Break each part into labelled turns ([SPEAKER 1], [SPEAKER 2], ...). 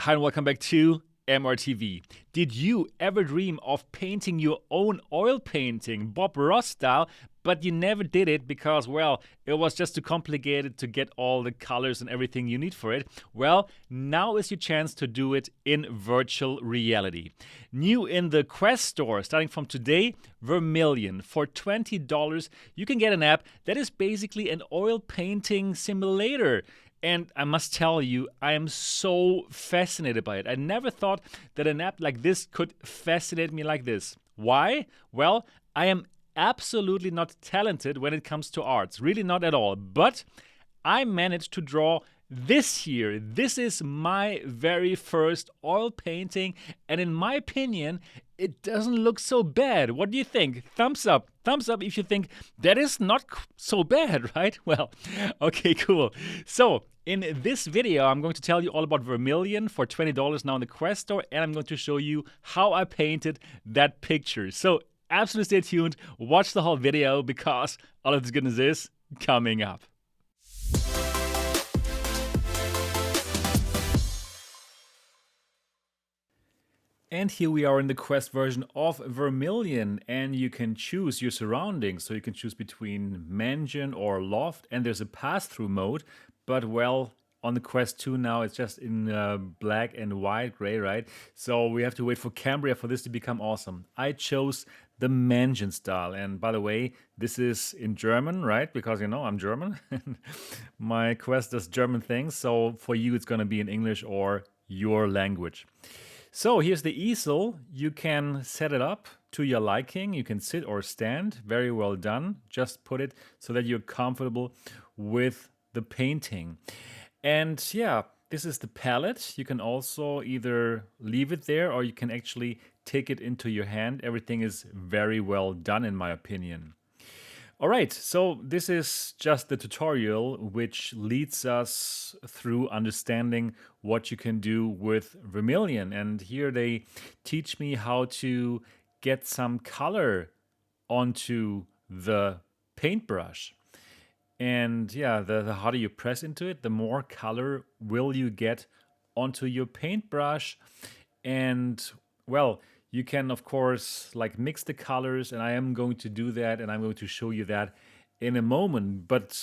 [SPEAKER 1] Hi and welcome back to MRTV. Did you ever dream of painting your own oil painting, Bob Ross style, but you never did it because, well, it was just too complicated to get all the colors and everything you need for it? Well, now is your chance to do it in virtual reality. New in the Quest store, starting from today, Vermillion. For $20, you can get an app that is basically an oil painting simulator. And I must tell you, I am so fascinated by it. I never thought that an app like this could fascinate me like this. Why? Well, I am absolutely not talented when it comes to arts. Really not at all. But I managed to draw this here. This is my very first oil painting. And in my opinion, it doesn't look so bad. What do you think? Thumbs up. Thumbs up if you think that is not so bad, right? Well, okay, cool. So, in this video, I'm going to tell you all about Vermillion for $20 now in the Quest store, and I'm going to show you how I painted that picture. So, absolutely stay tuned, watch the whole video, because all of this goodness is coming up. And here we are in the Quest version of Vermillion, and you can choose your surroundings. So you can choose between mansion or loft, and there's a pass-through mode. But well, on the Quest 2 now, it's just in black and white, gray, right? So we have to wait for Cambria for this to become awesome. I chose the mansion style, and by the way, this is in German, right? Because you know I'm German. My Quest does German things, so for you it's gonna be in English or your language. So here's the easel. You can set it up to your liking. You can sit or stand. Very well done. Just put it so that you're comfortable with the painting. And yeah, this is the palette. You can also either leave it there or you can actually take it into your hand. Everything is very well done in my opinion. All right, so this is just the tutorial which leads us through understanding what you can do with Vermillion. And here they teach me how to get some color onto the paintbrush. And yeah, the harder you press into it, the more color will you get onto your paintbrush. And well, you can, of course, like mix the colors, and I am going to do that, and I'm going to show you that in a moment. But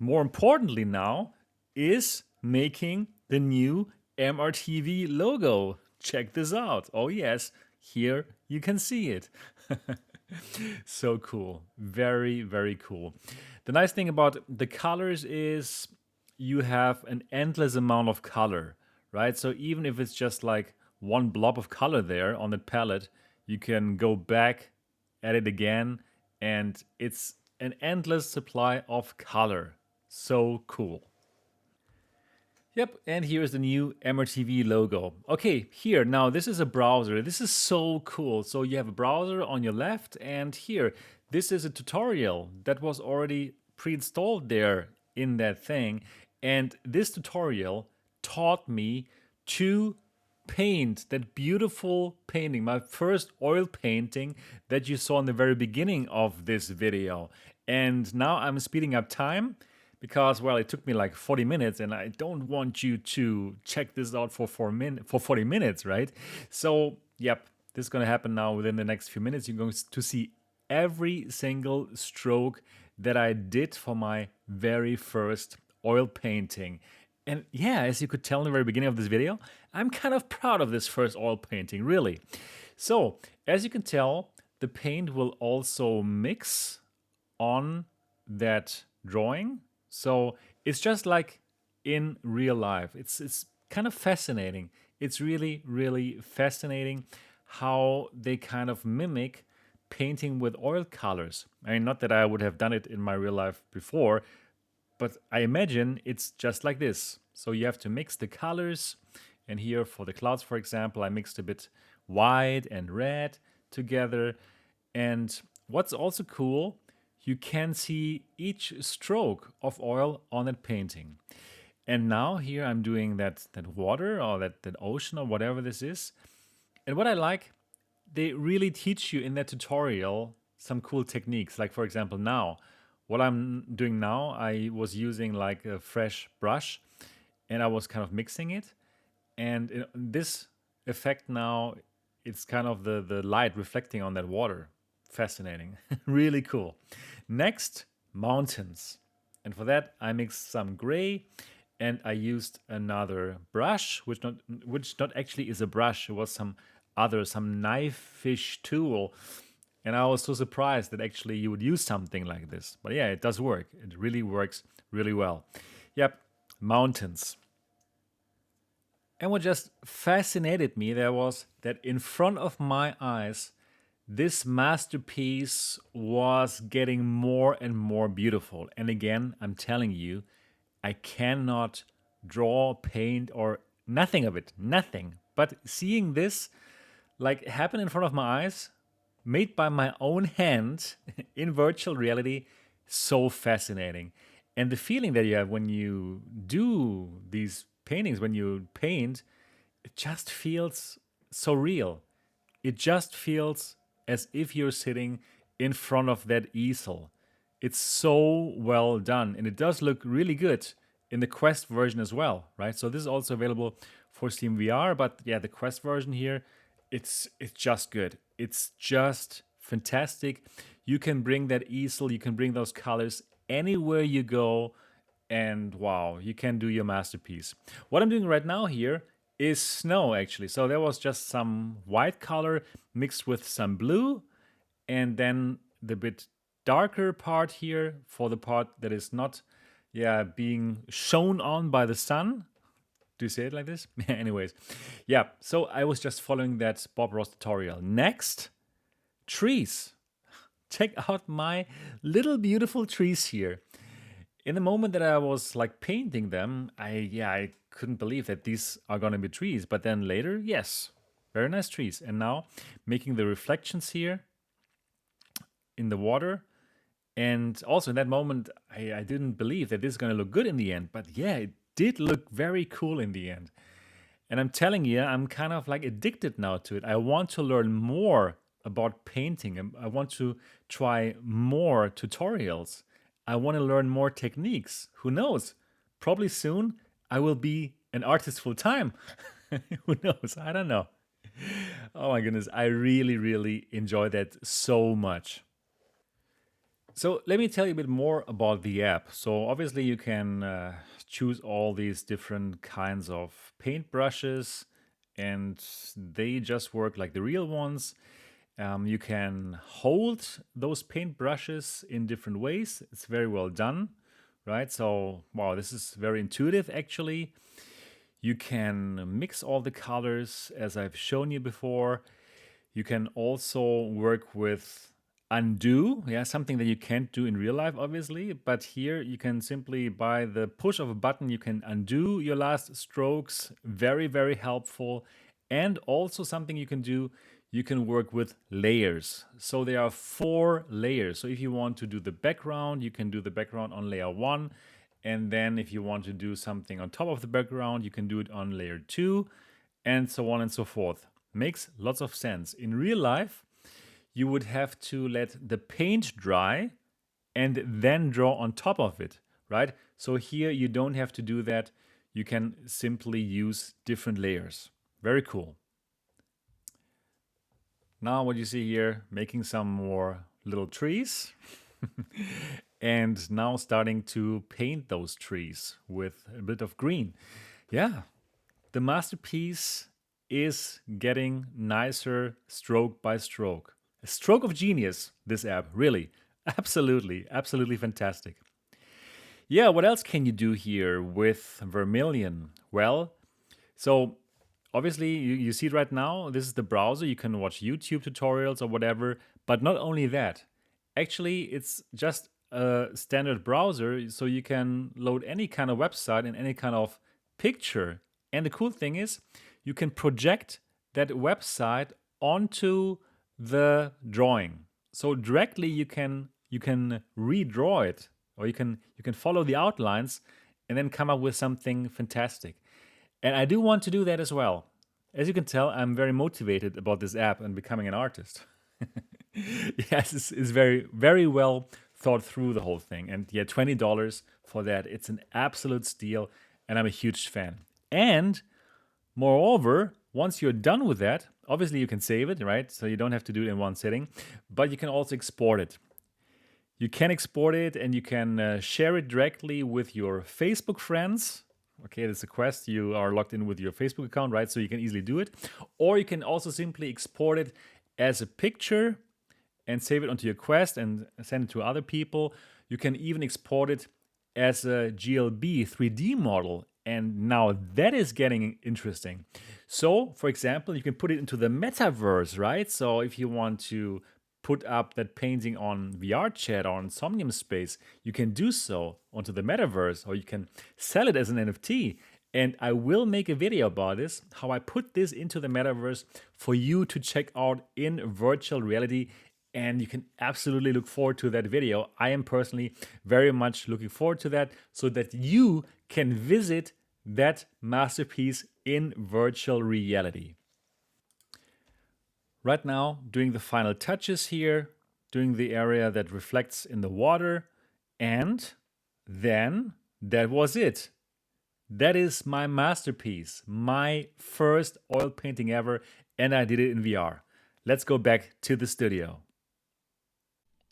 [SPEAKER 1] more importantly now is making the new MRTV logo. Check this out. Oh yes, here you can see it. So cool. Very, very cool. The nice thing about the colors is you have an endless amount of color, right? So even if it's just like one blob of color there on the palette, you can go back at it again, and it's an endless supply of color. So cool. Yep, and here's the new MRTV logo. Okay, here, now this is a browser. This is so cool. So you have a browser on your left, and here, this is a tutorial that was already pre-installed there in that thing. And this tutorial taught me to paint that beautiful painting, my first oil painting that you saw in the very beginning of this video. And now I'm speeding up time because, well, it took me like 40 minutes and I don't want you to check this out for 40 minutes, right? So, yep, this is going to happen now within the next few minutes. You're going to see every single stroke that I did for my very first oil painting. And yeah, as you could tell in the very beginning of this video, I'm kind of proud of this first oil painting, really. So, as you can tell, the paint will also mix on that drawing. So, it's just like in real life. It's kind of fascinating. It's really, really fascinating how they kind of mimic painting with oil colors. I mean, not that I would have done it in my real life before, but I imagine it's just like this. So you have to mix the colors. And here for the clouds, for example, I mixed a bit white and red together. And what's also cool, you can see each stroke of oil on that painting. And now here I'm doing that water or that ocean or whatever this is. And what I like, they really teach you in that tutorial some cool techniques. Like for example, now, what I'm doing now, I was using like a fresh brush and I was kind of mixing it. And this effect now, it's kind of the light reflecting on that water. Fascinating. Really cool. Next, mountains. And for that, I mixed some gray and I used another brush, which not actually is a brush. It was some knife-ish tool. And I was so surprised that actually you would use something like this. But yeah, it does work. It really works really well. Yep, mountains. And what just fascinated me there was that in front of my eyes, this masterpiece was getting more and more beautiful. And again, I'm telling you, I cannot draw, paint, or nothing of it. Nothing. But seeing this like happen in front of my eyes, made by my own hand in virtual reality, so fascinating. And the feeling that you have when you do these paintings, when you paint, it just feels so real. It just feels as if you're sitting in front of that easel. It's so well done, and it does look really good in the Quest version as well, right? So this is also available for Steam VR, but yeah, the Quest version here, it's just good. It's just fantastic. You can bring that easel, you can bring those colors anywhere you go, and wow, you can do your masterpiece. What I'm doing right now here is snow actually. So there was just some white color mixed with some blue, and then the bit darker part here for the part that is not being shown on by the sun. Do you say it like this? Anyways, yeah, so I was just following that Bob Ross tutorial. Next, trees. Check out my little beautiful trees here. In the moment that I was like painting them, I couldn't believe that these are gonna be trees. But then later, yes, very nice trees. And now making the reflections here in the water. And also in that moment, I didn't believe that this is gonna look good in the end. But yeah, it did look very cool in the end. And I'm telling you, I'm kind of like addicted now to it. I want to learn more about painting. I want to try more tutorials. I want to learn more techniques. Who knows? Probably soon I will be an artist full time. Who knows? I don't know. Oh my goodness. I really, really enjoy that so much. So let me tell you a bit more about the app. So obviously you can choose all these different kinds of paint brushes, and they just work like the real ones. You can hold those paint brushes in different ways. It's very well done, right? So wow, this is very intuitive actually. You can mix all the colors as I've shown you before. You can also work with undo, yeah, something that you can't do in real life, obviously. But here you can simply, by the push of a button, you can undo your last strokes. Very, very helpful. And also something you can do, you can work with layers. So there are 4 layers. So if you want to do the background, you can do the background on layer 1. And then if you want to do something on top of the background, you can do it on layer 2, and so on and so forth. Makes lots of sense. In real life, you would have to let the paint dry and then draw on top of it, right? So here you don't have to do that. You can simply use different layers. Very cool. Now what you see here, making some more little trees. And now starting to paint those trees with a bit of green. Yeah, the masterpiece is getting nicer stroke by stroke. A stroke of genius, this app, really. Absolutely, absolutely fantastic. Yeah, what else can you do here with Vermillion? Well, so obviously you see it right now, this is the browser. You can watch YouTube tutorials or whatever, but not only that. Actually, it's just a standard browser, so you can load any kind of website and any kind of picture. And the cool thing is, you can project that website onto the drawing. So directly you can redraw it, or you can follow the outlines and then come up with something fantastic. And I do want to do that as well. As you can tell, I'm very motivated about this app and becoming an artist. Yes, it's very, very well thought through, the whole thing. And yeah, $20 for that. It's an absolute steal, and I'm a huge fan. And Moreover, once you're done with that, obviously you can save it, right? So you don't have to do it in one sitting, but you can also export it. You can export it and you can share it directly with your Facebook friends. Okay, that's a Quest. You are logged in with your Facebook account, right? So you can easily do it. Or you can also simply export it as a picture and save it onto your Quest and send it to other people. You can even export it as a GLB 3D model. And now that is getting interesting. So, for example, you can put it into the metaverse, right? So if you want to put up that painting on VR chat or on Somnium Space, you can do so onto the metaverse, or you can sell it as an NFT. And I will make a video about this, how I put this into the metaverse for you to check out in virtual reality. And you can absolutely look forward to that video. I am personally very much looking forward to that, so that you can visit that masterpiece in virtual reality. Right now, doing the final touches here, doing the area that reflects in the water, and then that was it. That is my masterpiece, my first oil painting ever, and I did it in VR. Let's go back to the studio.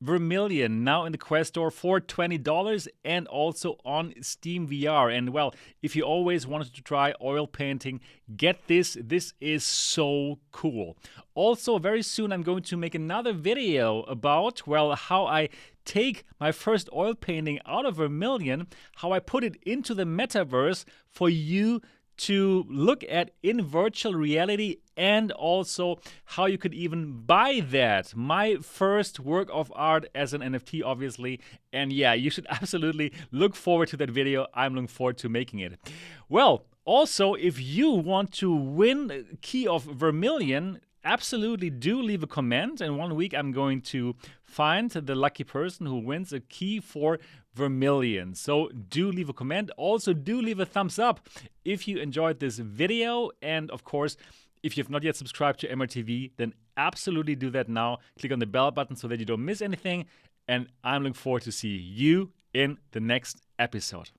[SPEAKER 1] Vermillion now in the Quest Store for $20 and also on Steam VR. And well, if you always wanted to try oil painting, get this. This is so cool. Also, very soon I'm going to make another video about, well, how I take my first oil painting out of Vermillion, how I put it into the metaverse for you to look at in virtual reality, and also how you could even buy that. My first work of art as an NFT, obviously. And yeah, you should absolutely look forward to that video. I'm looking forward to making it. Well, also, if you want to win Key of Vermillion, absolutely do leave a comment. In 1 week, I'm going to find the lucky person who wins a key for Vermillion. So do leave a comment. Also, do leave a thumbs up if you enjoyed this video. And of course, if you've not yet subscribed to MRTV, then absolutely do that now. Click on the bell button so that you don't miss anything. And I'm looking forward to see you in the next episode.